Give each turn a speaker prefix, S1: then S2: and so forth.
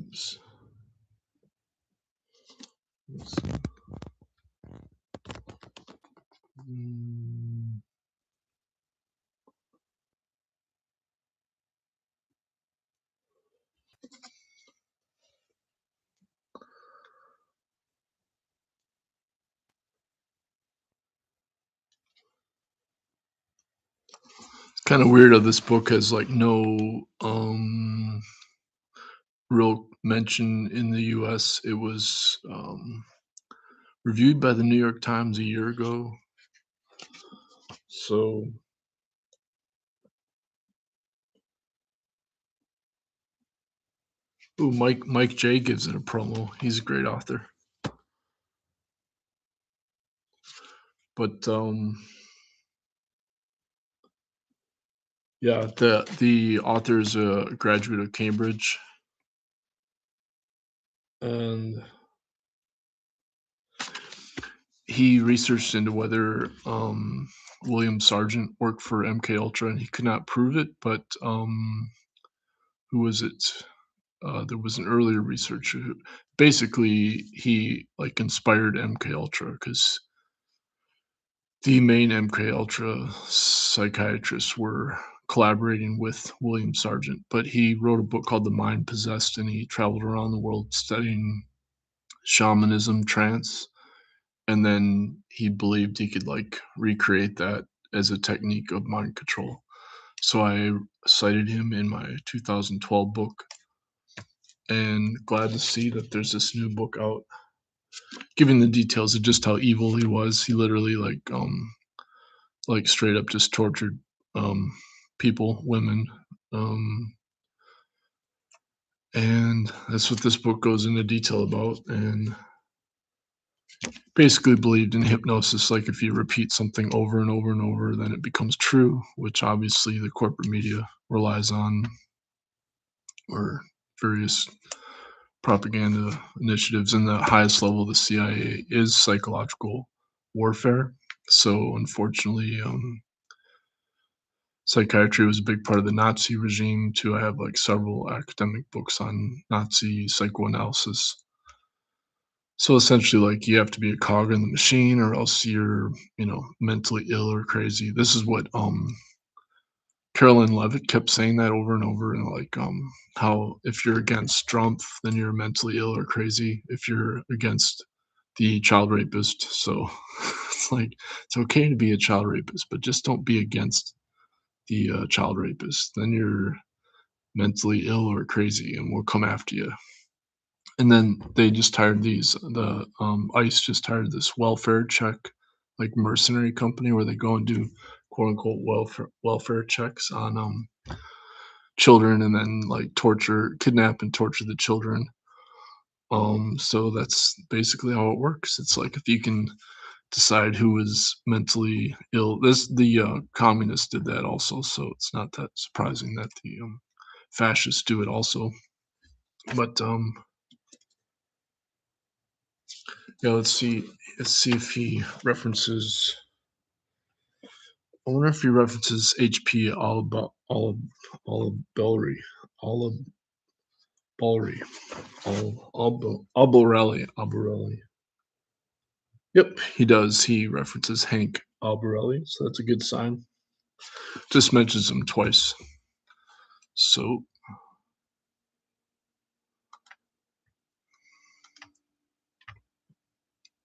S1: Oops. Let's see. Mm, It's kind of weird how this book has like no real mention in the US. It was reviewed by the New York Times a year ago. So, ooh, Mike J gives it a promo. He's a great author. But yeah, the author is a graduate of Cambridge, and he researched into whether William Sargant worked for MK Ultra, and he could not prove it. But who was it? There was an earlier researcher who basically he like inspired MK Ultra because the main MK Ultra psychiatrists were collaborating with William Sargant, but he wrote a book called The Mind Possessed, and he traveled around the world studying shamanism, trance, and then he believed he could like recreate that as a technique of mind control. So I cited him in my 2012 book, and glad to see that there's this new book out giving the details of just how evil he was. He literally like straight up just tortured um people, women. Um and that's what this book goes into detail about, and basically believed in hypnosis, like if you repeat something over and over and over, then it becomes true, which obviously the corporate media relies on, or various propaganda initiatives. And the highest level of the CIA is psychological warfare. So unfortunately, psychiatry was a big part of the Nazi regime too. I have like several academic books on Nazi psychoanalysis. So essentially, like you have to be a cog in the machine, or else you're, mentally ill or crazy. This is what Carolyn Levitt kept saying that over and over, and like how if you're against Trump, then you're mentally ill or crazy. If you're against the child rapist, so it's like it's okay to be a child rapist, but just don't be against the child rapist. Then you're mentally ill or crazy, and we'll come after you. And then they just hired the ICE just hired this welfare check, like mercenary company where they go and do quote unquote welfare checks on children, and then like kidnap and torture the children. So that's basically how it works. It's like if you can decide who is mentally ill. The communists did that also, so it's not that surprising that the fascists do it also. But yeah, let's see. Let's see if he references. I wonder if he references H.P. Olabelry, Olab Balry, Albarelli. Yep, he does. He references Hank Albarelli, so that's a good sign. Just mentions him twice. So